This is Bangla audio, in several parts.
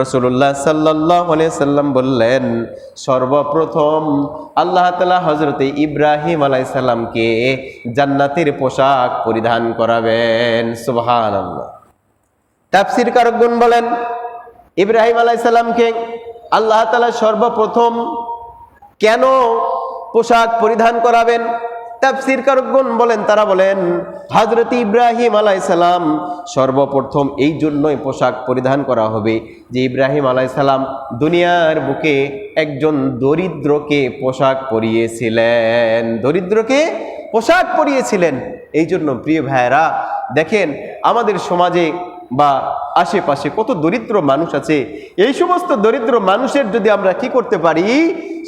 রাসূলুল্লাহ সাল্লাল্লাহু আলাইহি সাল্লাম বললেন, সর্বপ্রথম আল্লাহ তাআলা হযরতে ইব্রাহিম আলাইহিস সালামকে জান্নাতের পোশাক পরিধান করাবেন। সুবহানাল্লাহ। তাফসীর কারকগণ বলেন, ইব্রাহিম আলাইহিস সালামকে আল্লাহ তাআলা সর্বপ্রথম কেন পোশাক পরিধান করাবেন? তাফসীর কারকগণ বলেন, তারা বলেন হযরত ইব্রাহিম আলাইহিস সালাম সর্বপ্রথম এই জন্যই পোশাক পরিধান করা হবে যে ইব্রাহিম আলাইহিস সালাম দুনিয়ার বুকে একজন দরিদ্রকে পোশাক পরিয়েছিলেন, দরিদ্রকে পোশাক পরিয়েছিলেন। এই জন্য প্রিয় ভাইয়েরা, দেখেন আমাদের সমাজে বা আশেপাশে কত দরিদ্র মানুষ আছে। এই সমস্ত দরিদ্র মানুষের যদি আমরা কি করতে পারি,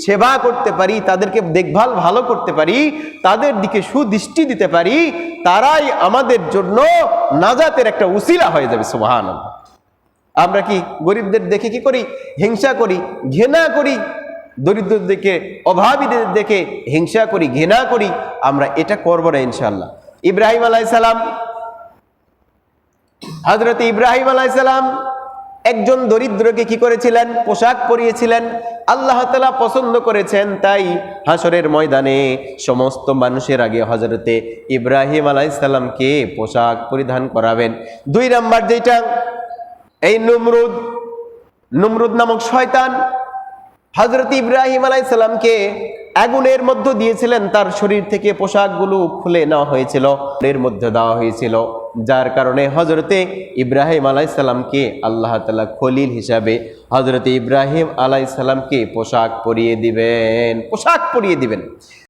সেবা করতে পারি, তাদেরকে দেখভাল ভালো করতে পারি, তাদের দিকে সুদৃষ্টি দিতে পারি, তারাই আমাদের জন্য নাজাতের একটা উসিলা হয়ে যাবে। সুবহানাল্লাহ। আমরা কি গরিবদের দেখে কি করি? হিংসা করি, ঘৃণা করি। দরিদ্রদের দেখে, অভাবীদের দেখে হিংসা করি, ঘৃণা করি। আমরা এটা করব না ইনশাআল্লাহ। ইব্রাহিম আলাইহিস সালাম, হযরত ইব্রাহিম আলাইহিস সালাম একজন দরিদ্রকে কি করেছিলেন? পোশাক পরিয়েছিলেন। আল্লাহ তাআলা পছন্দ করেছেন, তাই হাসরের ময়দানে সমস্ত মানুষের আগে হযরতে ইব্রাহিম আলাইহিস সালামকে পোশাক পরিধান করাবেন। 2 নাম্বার যেটা, এই নমরুদ নামক শয়তান হযরত ইব্রাহিম আলাইহিস সালামকে আগুনের মধ্যে দিয়েছিলেন, তার শরীর থেকে পোশাকগুলো খুলে নেওয়া হয়েছিল, এর মধ্যে দেওয়া হয়েছিল, যার কারণে হযরতে ইব্রাহিম আলাইহিস সালামকে আল্লাহ তাআলা খলিল হিসাবে হযরতে ইব্রাহিম আলাইহিস সালামকে পোশাক পরিয়ে দিবেন।